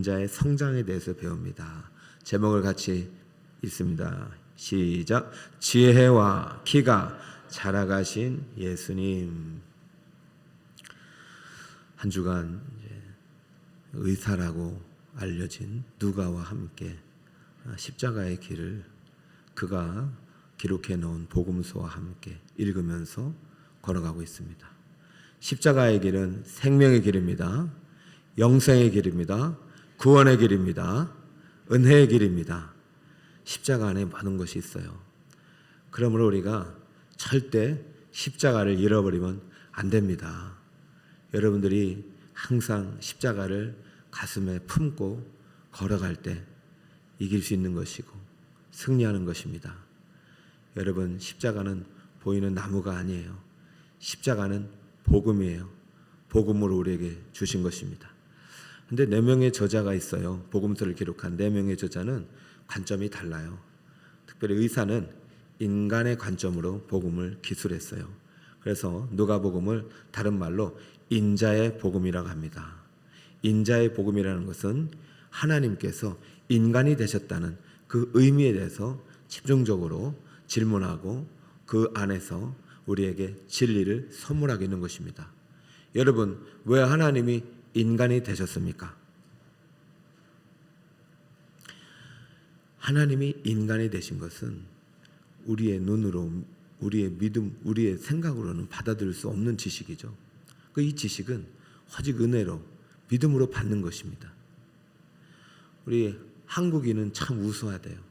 자의 성장에 대해서 배웁니다. 제목을 같이 읽습니다. 시작. 지혜와 키가 자라가신 예수님. 한 주간 의사라고 알려진 누가와 함께 십자가의 길을 그가 기록해 놓은 복음서와 함께 읽으면서 걸어가고 있습니다. 십자가의 길은 생명의 길입니다. 영생의 길입니다. 구원의 길입니다. 은혜의 길입니다. 십자가 안에 많은 것이 있어요. 그러므로 우리가 절대 십자가를 잃어버리면 안 됩니다. 여러분들이 항상 십자가를 가슴에 품고 걸어갈 때 이길 수 있는 것이고 승리하는 것입니다. 여러분, 십자가는 보이는 나무가 아니에요. 십자가는 복음이에요. 복음으로 우리에게 주신 것입니다. 근데 4명의 저자가 있어요. 복음서를 기록한 4명의 저자는 관점이 달라요. 특별히 의사는 인간의 관점으로 복음을 기술했어요. 그래서 누가복음을 다른 말로 인자의 복음이라고 합니다. 인자의 복음이라는 것은 하나님께서 인간이 되셨다는 그 의미에 대해서 집중적으로 질문하고 그 안에서 우리에게 진리를 선물하고 있는 것입니다. 여러분, 왜 하나님이 인간이 되셨습니까? 하나님이 인간이 되신 것은 우리의 눈으로, 우리의 믿음, 우리의 생각으로는 받아들일 수 없는 지식이죠. 이 지식은 오직 은혜로, 믿음으로 받는 것입니다. 우리 한국인은 참 우수하대요.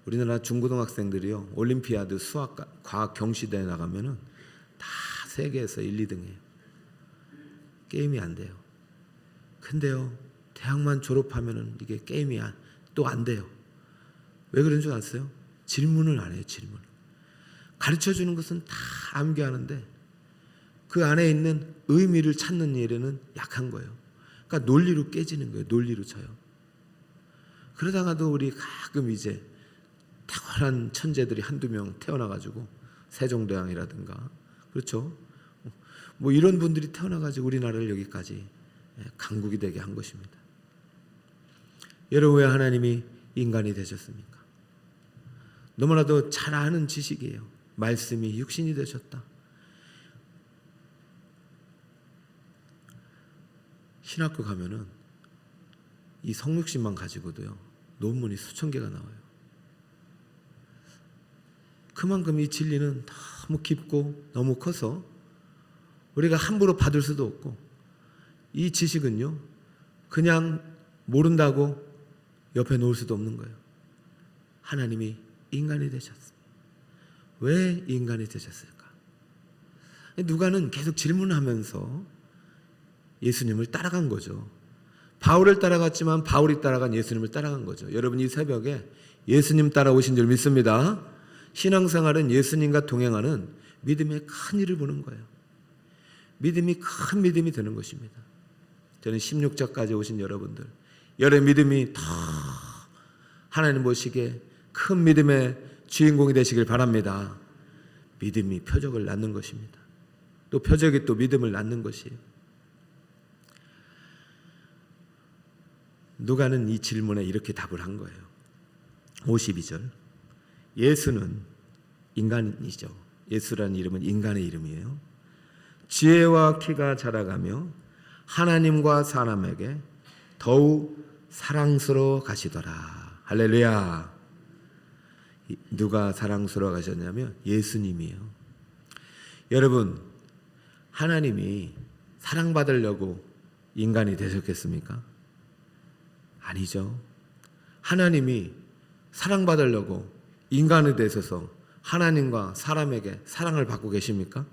우리나라 중고등학생들이요, 올림피아드 수학, 과학 경시대에 나가면은 다 세계에서 1, 2등이에요. 게임이 안 돼요. 근데요, 대학만 졸업하면은 이게 게임이 또 안 돼요. 왜 그런 줄 아세요? 질문을 안 해요, 질문. 가르쳐 주는 것은 다 암기하는데 그 안에 있는 의미를 찾는 일에는 약한 거예요. 그러니까 논리로 깨지는 거예요. 논리로 쳐요. 그러다가도 우리 가끔 이제 탁월한 천재들이 한두 명 태어나가지고 세종대왕이라든가, 그렇죠? 뭐 이런 분들이 태어나가지고 우리나라를 여기까지 강국이 되게 한 것입니다. 여러분, 왜 하나님이 인간이 되셨습니까? 너무나도 잘 아는 지식이에요. 말씀이 육신이 되셨다. 신학교 가면은 이 성육신만 가지고도요, 논문이 수천 개가 나와요. 그만큼 이 진리는 너무 깊고 너무 커서 우리가 함부로 받을 수도 없고, 이 지식은요, 그냥 모른다고 옆에 놓을 수도 없는 거예요. 하나님이 인간이 되셨습니다. 왜 인간이 되셨을까? 누가는 계속 질문하면서 예수님을 따라간 거죠. 바울을 따라갔지만 바울이 따라간 예수님을 따라간 거죠. 여러분, 이 새벽에 예수님 따라오신 줄 믿습니다. 신앙생활은 예수님과 동행하는 믿음의 큰 일을 보는 거예요. 믿음이 큰 믿음이 되는 것입니다. 저는 16절까지 오신 여러분들, 여러분의 믿음이 더 하나님 보시기에 큰 믿음의 주인공이 되시길 바랍니다. 믿음이 표적을 낳는 것입니다. 또 표적이 또 믿음을 낳는 것이에요. 누가는 이 질문에 이렇게 답을 한 거예요. 52절. 예수는 인간이죠. 예수라는 이름은 인간의 이름이에요. 지혜와 키가 자라가며 하나님과 사람에게 더욱 사랑스러워 가시더라. 할렐루야. 누가 사랑스러워 가셨냐면 예수님이에요. 여러분, 하나님이 사랑받으려고 인간이 되셨겠습니까? 아니죠. 하나님이 사랑받으려고 인간이 되셔서 하나님과 사람에게 사랑을 받고 계십니까?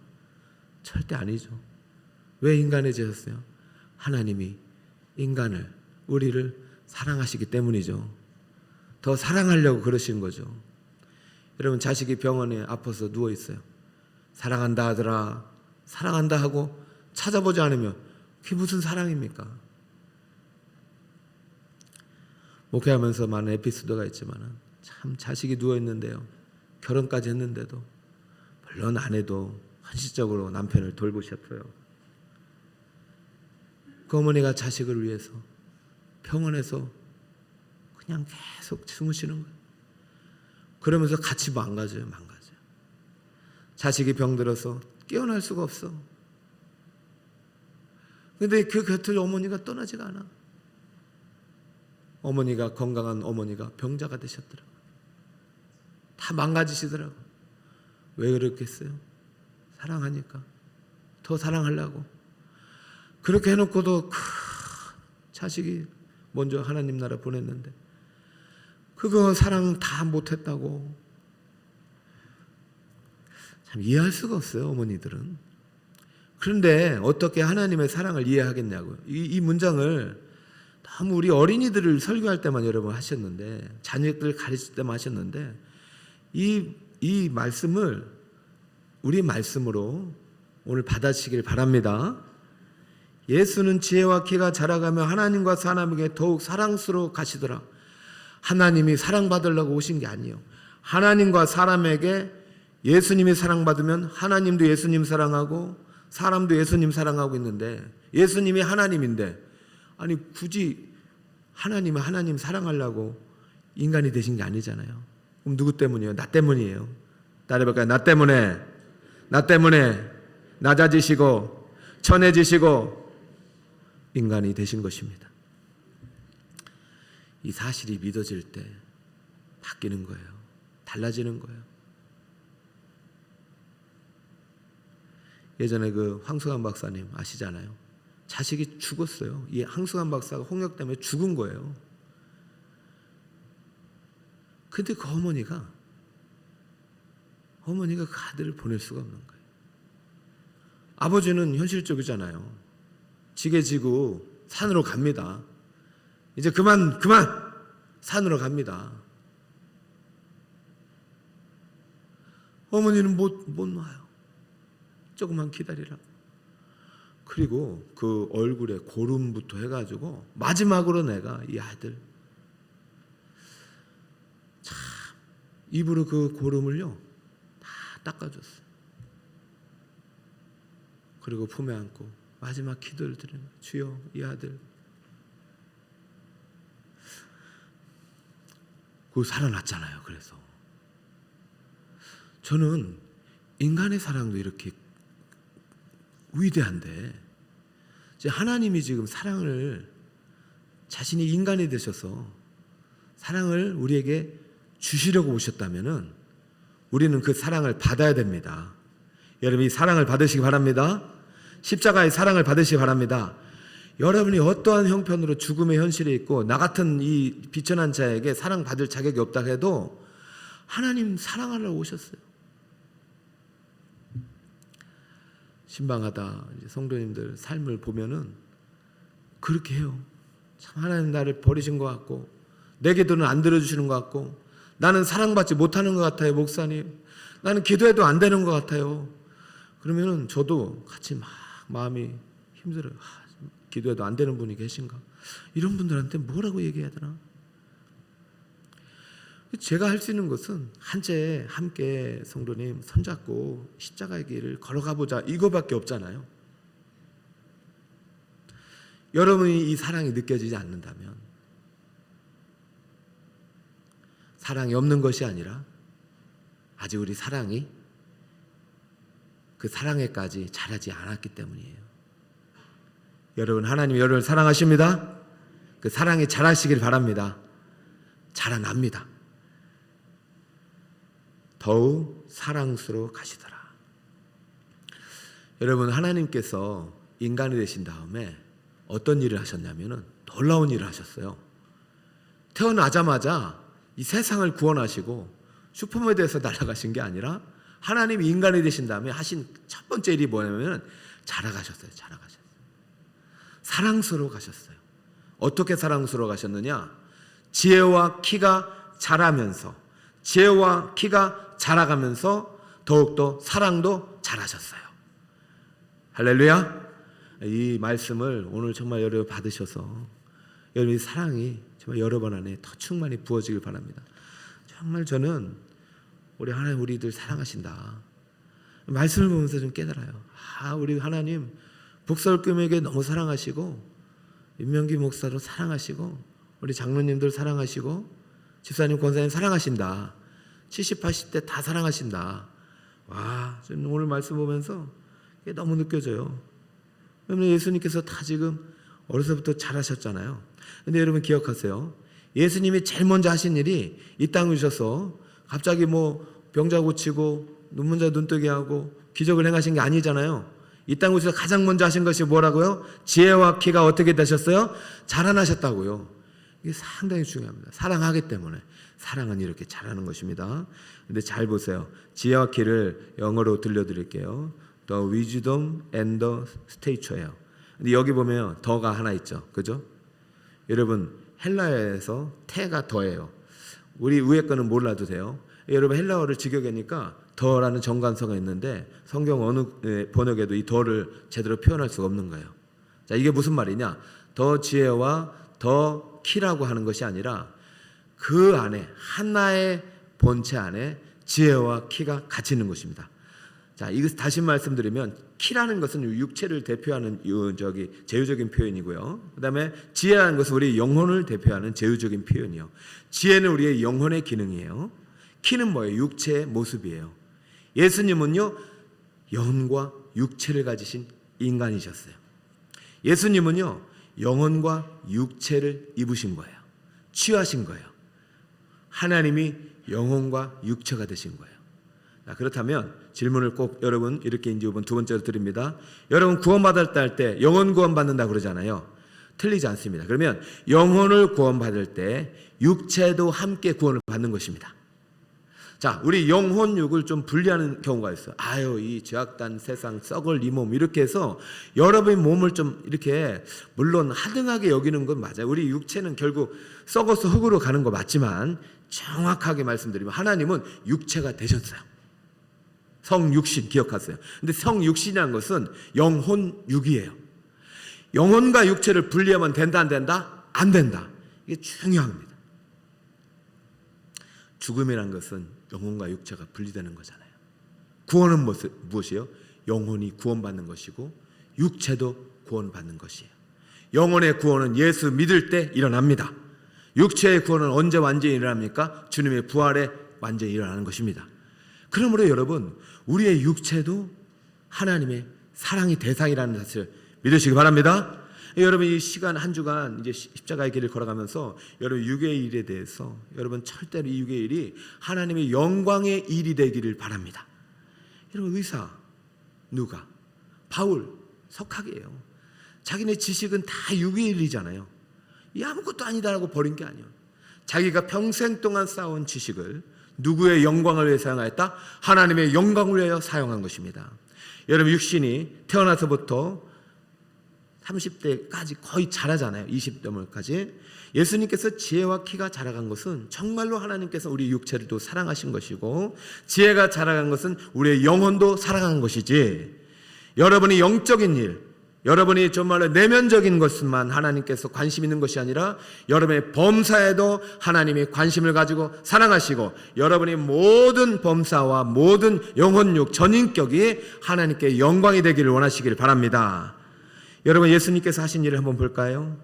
절대 아니죠. 왜 인간이 되셨어요? 하나님이 인간을, 우리를 사랑하시기 때문이죠. 더 사랑하려고 그러신 거죠. 여러분, 자식이 병원에 아파서 누워 있어요. 사랑한다 하더라. 사랑한다 하고 찾아보지 않으면 그게 무슨 사랑입니까? 목회하면서 많은 에피소드가 있지만 참 자식이 누워 있는데요, 결혼까지 했는데도 물론 아내도 헌신적으로 남편을 돌보셨어요. 그 어머니가 자식을 위해서 병원에서 그냥 계속 주무시는 거예요. 그러면서 같이 망가져요. 자식이 병들어서 깨어날 수가 없어. 근데 그 곁을 어머니가 떠나지가 않아. 어머니가, 건강한 어머니가 병자가 되셨더라고요. 다 망가지시더라고요. 왜 그랬겠어요? 사랑하니까. 더 사랑하려고. 그렇게 해놓고도 자식이 먼저 하나님 나라 보냈는데 그거 사랑 다 못했다고. 참 이해할 수가 없어요, 어머니들은. 그런데 어떻게 하나님의 사랑을 이해하겠냐고요. 이 문장을 너무 우리 어린이들을 설교할 때만 여러분 하셨는데, 자녀들 가르칠 때만 하셨는데, 이 말씀을 우리 말씀으로 오늘 받아치길 바랍니다. 예수는 지혜와 키가 자라가며 하나님과 사람에게 더욱 사랑스러워 가시더라. 하나님이 사랑받으려고 오신 게 아니에요. 하나님과 사람에게 예수님이 사랑받으면 하나님도 예수님 사랑하고 사람도 예수님 사랑하고 있는데, 예수님이 하나님인데 아니 굳이 하나님은 하나님 사랑하려고 인간이 되신 게 아니잖아요. 그럼 누구 때문이에요? 나 때문이에요. 따라해볼까요? 나 때문에 낮아지시고 천해지시고 인간이 되신 것입니다. 이 사실이 믿어질 때 바뀌는 거예요. 달라지는 거예요. 예전에 그 황수관 박사님 아시잖아요. 자식이 죽었어요. 이 황수관 박사가 홍역 때문에 죽은 거예요. 근데 그 어머니가 그 아들을 보낼 수가 없는 거예요. 아버지는 현실적이잖아요. 지게 지고 산으로 갑니다. 이제 그만 산으로 갑니다. 어머니는 못 놔요. 조금만 기다리라고. 그리고 그 얼굴에 고름부터 해가지고 마지막으로 내가 이 아들 참 입으로 그 고름을요 다 닦아줬어요. 그리고 품에 안고 마지막 기도를 드리는 거예요. 주여, 이 아들 그 살아났잖아요. 그래서 저는 인간의 사랑도 이렇게 위대한데 하나님이 지금 사랑을 자신이 인간이 되셔서 사랑을 우리에게 주시려고 오셨다면은 우리는 그 사랑을 받아야 됩니다. 여러분 이 사랑을 받으시기 바랍니다. 십자가의 사랑을 받으시기 바랍니다. 여러분이 어떠한 형편으로 죽음의 현실에 있고 나 같은 이 비천한 자에게 사랑받을 자격이 없다 해도 하나님 사랑하려고 오셨어요. 신방하다 성도님들 삶을 보면은 그렇게 해요. 참 하나님 나를 버리신 것 같고 내 기도는 안 들어주시는 것 같고 나는 사랑받지 못하는 것 같아요. 목사님 나는 기도해도 안 되는 것 같아요. 그러면은 저도 같이 막 마음이 힘들어요. 기도해도 안 되는 분이 계신가? 이런 분들한테 뭐라고 얘기해야 되나? 제가 할 수 있는 것은 한째 함께 성도님 손잡고 십자가의 길을 걸어가보자 이거밖에 없잖아요. 여러분이 이 사랑이 느껴지지 않는다면 사랑이 없는 것이 아니라 아직 우리 사랑이 그 사랑에까지 자라지 않았기 때문이에요. 여러분 하나님이 여러분을 사랑하십니다. 그 사랑이 자라시길 바랍니다. 자라납니다. 더욱 사랑스러워 가시더라. 여러분 하나님께서 인간이 되신 다음에 어떤 일을 하셨냐면은 놀라운 일을 하셨어요. 태어나자마자 이 세상을 구원하시고 슈퍼맨에서 날아가신 게 아니라 하나님이 인간이 되신 다음에 하신 첫 번째 일이 뭐냐면 자라가셨어요. 사랑스러워 가셨어요. 어떻게 사랑스러워 가셨느냐? 지혜와 키가 자라면서 지혜와 키가 자라가면서 더욱더 사랑도 자라셨어요. 할렐루야. 이 말씀을 오늘 정말 여러분 받으셔서 여러분의 사랑이 정말 여러분 안에 더 충만히 부어지길 바랍니다. 정말 저는 우리 하나님 우리들 사랑하신다. 말씀을 보면서 좀 깨달아요. 우리 하나님 북설금에게 너무 사랑하시고 윤명기 목사도 사랑하시고 우리 장로님들 사랑하시고 집사님 권사님 사랑하신다. 70, 80대 다 사랑하신다. 와, 저는 오늘 말씀 보면서 이게 너무 느껴져요. 왜냐면 예수님께서 다 지금 어려서부터 잘하셨잖아요. 근데 여러분 기억하세요. 예수님이 제일 먼저 하신 일이 이 땅에 오셔서 갑자기 뭐 병자 고치고 눈먼 자 눈뜨게 하고 기적을 행하신 게 아니잖아요. 이 땅에 오셔서 가장 먼저 하신 것이 뭐라고요? 지혜와 키가 어떻게 되셨어요? 자라나셨다고요. 이게 상당히 중요합니다. 사랑하기 때문에. 사랑은 이렇게 자라는 것입니다. 근데 잘 보세요. 지혜와 키를 영어로 들려드릴게요. The wisdom and the stature예요. 근데 여기 보면 더가 하나 있죠. 그죠? 여러분 헬라어에서 태가 더예요. 우리 위에 거는 몰라도 돼요. 여러분 헬라어를 직역하니까 더라는 정관사가 있는데 성경 어느 번역에도 이 더를 제대로 표현할 수가 없는 거예요. 자, 이게 무슨 말이냐? 더 지혜와 더 키라고 하는 것이 아니라 그 안에 하나의 본체 안에 지혜와 키가 같이 있는 것입니다. 자, 이거 다시 말씀드리면 키라는 것은 육체를 대표하는 제휴적인 표현이고요. 그다음에 지혜라는 것은 우리의 영혼을 대표하는 제휴적인 표현이요. 지혜는 우리의 영혼의 기능이에요. 키는 뭐예요? 육체의 모습이에요. 예수님은요, 영혼과 육체를 가지신 인간이셨어요. 예수님은요, 영혼과 육체를 입으신 거예요. 취하신 거예요. 하나님이 영혼과 육체가 되신 거예요. 자, 그렇다면 질문을 꼭 여러분 이렇게 이제 이번 두 번째로 드립니다. 여러분 구원받을 때 영혼 구원받는다 그러잖아요. 틀리지 않습니다. 그러면 영혼을 구원받을 때 육체도 함께 구원을 받는 것입니다. 자, 우리 영혼 육을 좀 분리하는 경우가 있어요. 아유, 이 죄악단 세상 썩을 이 몸 이렇게 해서 여러분의 몸을 좀 이렇게 물론 하등하게 여기는 건 맞아요. 우리 육체는 결국 썩어서 흙으로 가는 거 맞지만 정확하게 말씀드리면 하나님은 육체가 되셨어요. 성육신 기억하세요. 근데 성육신이라는 것은 영혼육이에요. 영혼과 육체를 분리하면 된다 안 된다? 안 된다. 이게 중요합니다. 죽음이란 것은 영혼과 육체가 분리되는 거잖아요. 구원은 무엇이에요? 영혼이 구원받는 것이고 육체도 구원받는 것이에요. 영혼의 구원은 예수 믿을 때 일어납니다. 육체의 구원은 언제 완전히 일어납니까? 주님의 부활에 완전히 일어나는 것입니다. 그러므로 여러분, 우리의 육체도 하나님의 사랑의 대상이라는 사실을 믿으시기 바랍니다. 여러분 이 시간 한 주간 이제 십자가의 길을 걸어가면서 여러분 육의 일에 대해서 여러분 절대로 이 육의 일이 하나님의 영광의 일이 되기를 바랍니다. 여러분 의사 누가? 바울 석학이에요. 자기네 지식은 다 육의 일이잖아요. 이 아무것도 아니다라고 버린 게 아니에요. 자기가 평생 동안 쌓아온 지식을 누구의 영광을 위해 사용하였다? 하나님의 영광을 위하여 사용한 것입니다. 여러분 육신이 태어나서부터 30대까지 거의 자라잖아요. 20대물까지. 예수님께서 지혜와 키가 자라간 것은 정말로 하나님께서 우리 육체를 또 사랑하신 것이고 지혜가 자라간 것은 우리의 영혼도 사랑한 것이지 여러분이 영적인 일, 여러분이 정말로 내면적인 것만 하나님께서 관심 있는 것이 아니라 여러분의 범사에도 하나님이 관심을 가지고 사랑하시고 여러분이 모든 범사와 모든 영혼육 전인격이 하나님께 영광이 되기를 원하시기를 바랍니다. 여러분 예수님께서 하신 일을 한번 볼까요?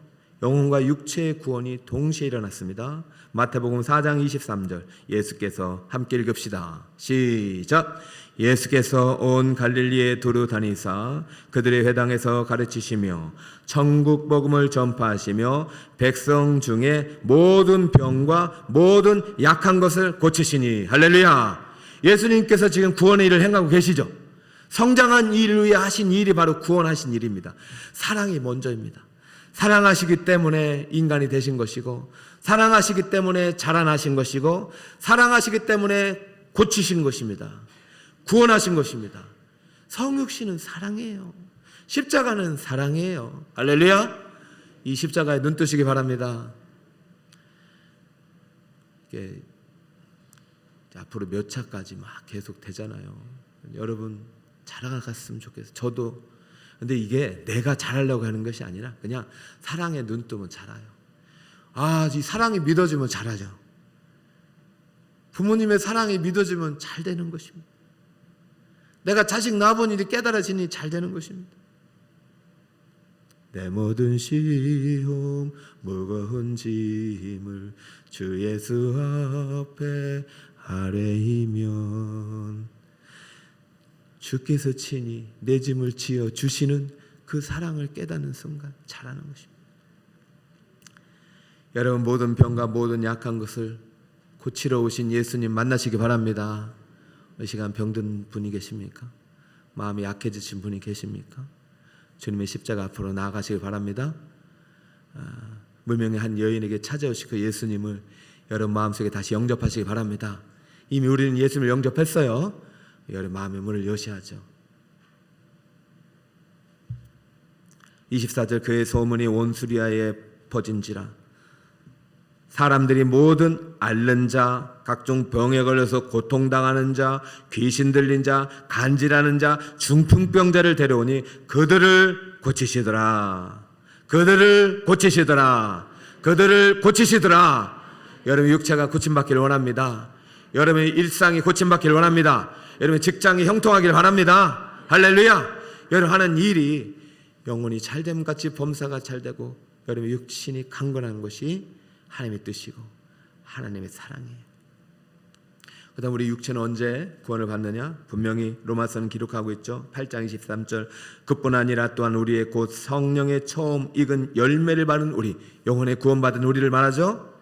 영혼과 육체의 구원이 동시에 일어났습니다. 마태복음 4장 23절 예수께서 함께 읽읍시다. 시작. 예수께서 온 갈릴리에 두루 다니사 그들의 회당에서 가르치시며 천국 복음을 전파하시며 백성 중에 모든 병과 모든 약한 것을 고치시니 할렐루야. 예수님께서 지금 구원의 일을 행하고 계시죠. 성장한 일을 위해 하신 일이 바로 구원하신 일입니다. 사랑이 먼저입니다. 사랑하시기 때문에 인간이 되신 것이고 사랑하시기 때문에 자라나신 것이고 사랑하시기 때문에 고치신 것입니다. 구원하신 것입니다. 성육신은 사랑이에요. 십자가는 사랑이에요. 할렐루야. 이 십자가에 눈 뜨시기 바랍니다. 이게 앞으로 몇 차까지 막 계속 되잖아요. 여러분 자라갔으면 좋겠어요. 저도. 근데 이게 내가 잘하려고 하는 것이 아니라 그냥 사랑에 눈 뜨면 자라요. 이 사랑이 믿어지면 자라죠. 부모님의 사랑이 믿어지면 잘 되는 것입니다. 내가 자식 낳아본 일이 깨달아지니 잘 되는 것입니다. 내 모든 시험 무거운 짐을 주 예수 앞에 아뢰이면 주께서 친히 내 짐을 지어 주시는 그 사랑을 깨닫는 순간 잘하는 것입니다. 여러분, 모든 병과 모든 약한 것을 고치러 오신 예수님 만나시기 바랍니다. 이 시간 병든 분이 계십니까? 마음이 약해지신 분이 계십니까? 주님의 십자가 앞으로 나아가시기 바랍니다. 무명의 한 여인에게 찾아오신 그 예수님을 여러분 마음속에 다시 영접하시기 바랍니다. 이미 우리는 예수님을 영접했어요. 여러분 마음의 문을 여셔야죠. 24절 그의 소문이 온 수리아에 퍼진지라 사람들이 모든 앓는 자, 각종 병에 걸려서 고통당하는 자, 귀신 들린 자, 간질하는 자, 중풍병자를 데려오니 그들을 고치시더라. 그들을 고치시더라. 그들을 고치시더라. 여러분 육체가 고침받기를 원합니다. 여러분의 일상이 고침받기를 원합니다. 여러분의 직장이 형통하기를 바랍니다. 할렐루야. 여러분 하는 일이 영혼이 잘됨같이 범사가 잘되고 여러분의 육신이 강건한 것이 하나님의 뜻이고 하나님의 사랑이에요. 그 다음 우리 육체는 언제 구원을 받느냐? 분명히 로마서는 기록하고 있죠. 8장 23절 그뿐 아니라 또한 우리의 곧 성령의 처음 익은 열매를 받은 우리 영혼의 구원받은 우리를 말하죠.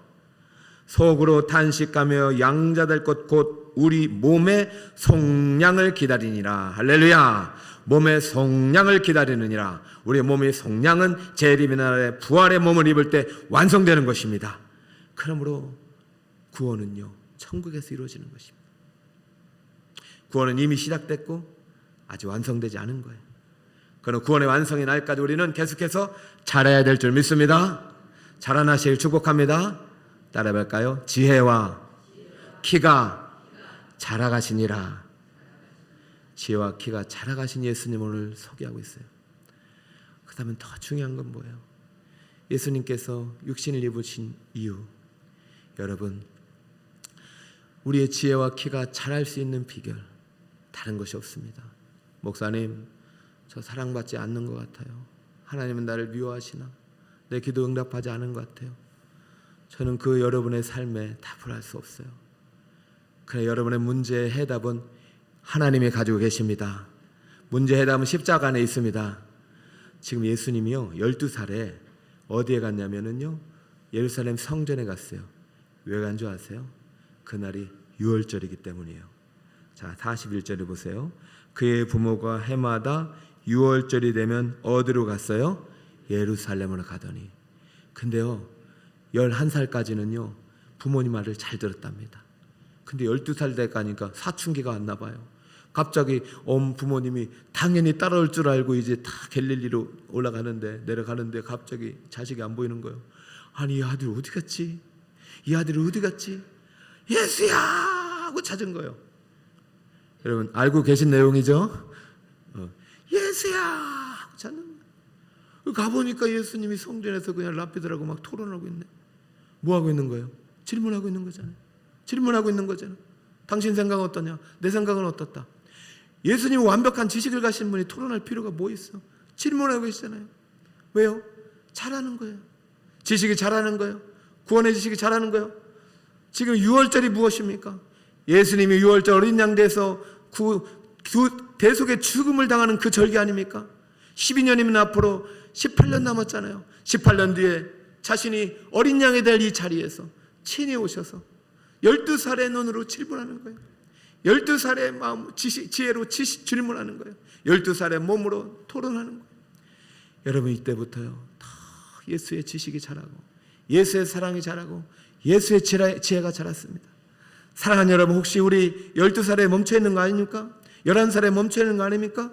속으로 탄식하며 양자될 것 곧 우리 몸의 속량을 기다리니라. 할렐루야. 몸의 속량을 기다리느니라. 우리의 몸의 속량은 재림의 날에 부활의 몸을 입을 때 완성되는 것입니다. 그러므로 구원은요 천국에서 이루어지는 것입니다. 구원은 이미 시작됐고 아직 완성되지 않은 거예요. 그러나 구원의 완성의 날까지 우리는 계속해서 자라야 될 줄 믿습니다. 자라나시길 축복합니다. 따라해볼까요? 지혜와 키가 자라가시니라. 지혜와 키가 자라가신 예수님 오늘 소개하고 있어요. 그 다음에 더 중요한 건 뭐예요? 예수님께서 육신을 입으신 이유, 여러분 우리의 지혜와 키가 자랄 수 있는 비결 다른 것이 없습니다. 목사님, 저 사랑받지 않는 것 같아요. 하나님은 나를 미워하시나? 내 기도 응답하지 않은 것 같아요. 저는 그 여러분의 삶에 답을 할 수 없어요. 그래, 여러분의 문제의 해답은 하나님이 가지고 계십니다. 문제의 해답은 십자가 안에 있습니다. 지금 예수님이요 12살에 어디에 갔냐면요 예루살렘 성전에 갔어요. 왜 간 줄 아세요? 그날이 유월절이기 때문이에요. 자 41절에 보세요. 그의 부모가 해마다 유월절이 되면 어디로 갔어요? 예루살렘으로 가더니. 근데요 11살까지는요 부모님 말을 잘 들었답니다. 근데 12살 때 가니까 사춘기가 왔나 봐요. 갑자기 부모님이 당연히 따라올 줄 알고 이제 다 갈릴리로 내려가는데 갑자기 자식이 안 보이는 거예요. 아니 이 아들 어디 갔지? 이 아들이 어디 갔지? 예수야 하고 찾은 거예요. 여러분 알고 계신 내용이죠? 예수야 하고 찾는 거예요. 가보니까 예수님이 성전에서 그냥 랍비들하고 막 토론하고 있네. 뭐 하고 있는 거예요? 질문하고 있는 거잖아요. 질문하고 있는 거잖아요. 당신 생각은 어떠냐? 내 생각은 어떻다? 예수님은 완벽한 지식을 가진 분이 토론할 필요가 뭐 있어? 질문하고 계시잖아요. 왜요? 잘하는 거예요. 지식이 잘하는 거예요. 구원의 지식이 잘하는 거예요. 지금 유월절이 무엇입니까? 예수님이 유월절 어린 양 돼서 대속의 죽음을 당하는 그 절기 아닙니까? 12년이면 앞으로 18년 남았잖아요. 18년 뒤에 자신이 어린 양이 될 이 자리에서 친히 오셔서 12살의 눈으로 질문하는 거예요. 12살의 마음, 지혜로 질문하는 거예요. 12살의 몸으로 토론하는 거예요. 여러분 이때부터요 다 예수의 지식이 자라고 예수의 사랑이 자라고 예수의 지혜가 자랐습니다. 사랑하는 여러분, 혹시 우리 12살에 멈춰있는 거 아닙니까? 11살에 멈춰있는 거 아닙니까?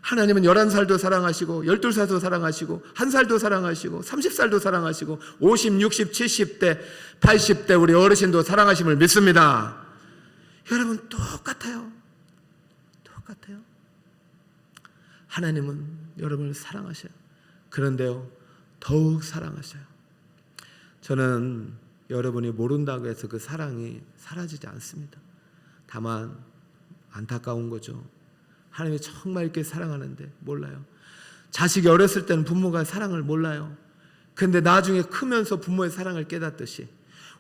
하나님은 11살도 사랑하시고 12살도 사랑하시고 1살도 사랑하시고 30살도 사랑하시고 50, 60, 70대 80대 우리 어르신도 사랑하심을 믿습니다. 여러분 똑같아요. 똑같아요. 하나님은 여러분을 사랑하셔요. 그런데요 더욱 사랑하셔요. 저는 여러분이 모른다고 해서 그 사랑이 사라지지 않습니다. 다만 안타까운 거죠. 하나님이 정말 이렇게 사랑하는데 몰라요. 자식이 어렸을 때는 부모가 사랑을 몰라요. 근데 나중에 크면서 부모의 사랑을 깨닫듯이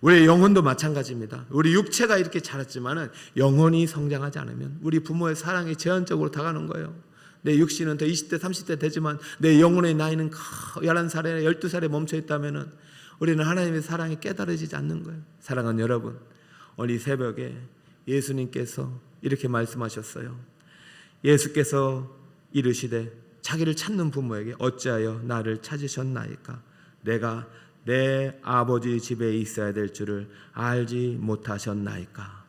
우리의 영혼도 마찬가지입니다. 우리 육체가 이렇게 자랐지만은 영혼이 성장하지 않으면 우리 부모의 사랑이 제한적으로 다가오는 거예요. 내 육신은 더 20대 30대 되지만 내 영혼의 나이는 11살에 12살에 멈춰 있다면은 우리는 하나님의 사랑이 깨달아지지 않는 거예요. 사랑하는 여러분, 오늘 이 새벽에 예수님께서 이렇게 말씀하셨어요. 예수께서 이르시되 자기를 찾는 부모에게 어찌하여 나를 찾으셨나이까? 내가 내 아버지 집에 있어야 될 줄을 알지 못하셨나이까?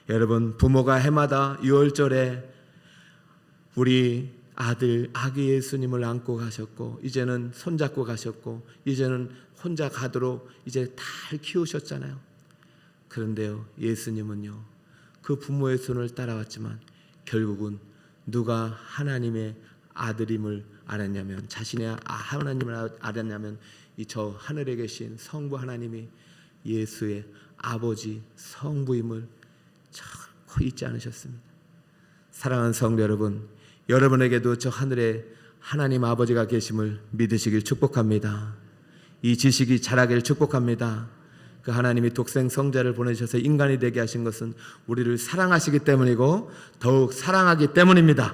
여러분, 부모가 해마다 6월절에 우리 아기 예수님을 안고 가셨고 이제는 손잡고 가셨고 이제는 혼자 가도록 이제 잘 키우셨잖아요. 그런데요, 예수님은요, 그 부모의 손을 따라왔지만 결국은 누가 하나님의 아들임을 알았냐면, 자신의 하나님을 알았냐면 이 저 하늘에 계신 성부 하나님이 예수의 아버지 성부임을 결코 잊지 않으셨습니다. 사랑하는 성도 여러분, 여러분에게도 저 하늘에 하나님 아버지가 계심을 믿으시길 축복합니다. 이 지식이 자라기를 축복합니다. 그 하나님이 독생 성자를 보내셔서 인간이 되게 하신 것은 우리를 사랑하시기 때문이고 더욱 사랑하기 때문입니다.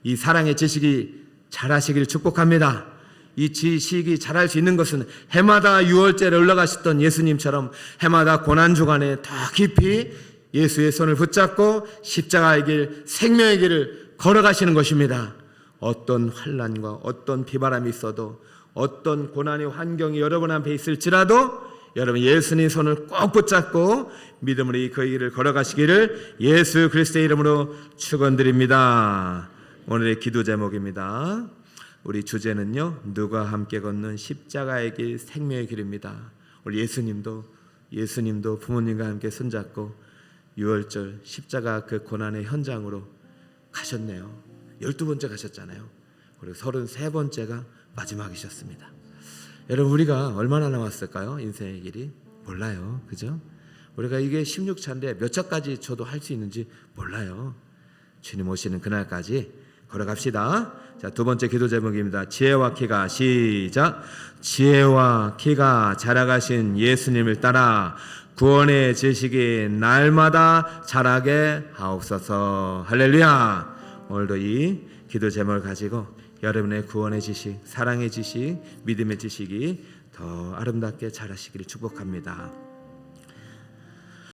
이 사랑의 지식이 자라시길 축복합니다. 이 지식이 자랄 수 있는 것은 해마다 6월절에 올라가셨던 예수님처럼 해마다 고난주간에 더 깊이 예수의 손을 붙잡고 십자가의 길, 생명의 길을 걸어가시는 것입니다. 어떤 환난과 어떤 비바람이 있어도 어떤 고난의 환경이 여러분 앞에 있을지라도 여러분 예수님 손을 꼭 붙잡고 믿음으로 그 길을 걸어가시기를 예수 그리스도의 이름으로 축원드립니다. 오늘의 기도 제목입니다. 우리 주제는요, 누가 함께 걷는 십자가의 길, 생명의 길입니다. 우리 예수님도 부모님과 함께 손잡고 6월절 십자가 그 고난의 현장으로 가셨네요. 12번째 가셨잖아요. 그리고 33번째가 마지막이셨습니다. 여러분, 우리가 얼마나 남았을까요? 인생의 길이 몰라요, 그죠? 우리가 이게 16차인데 몇 차까지 저도 할 수 있는지 몰라요. 주님 오시는 그날까지 걸어갑시다. 자, 두 번째 기도 제목입니다. 지혜와 키가, 시작. 지혜와 키가 자라가신 예수님을 따라 구원의 지식이 날마다 자라게 하옵소서. 할렐루야. 오늘도 이 기도 제목을 가지고 여러분의 구원의 지식, 사랑의 지식, 믿음의 지식이 더 아름답게 자라시기를 축복합니다.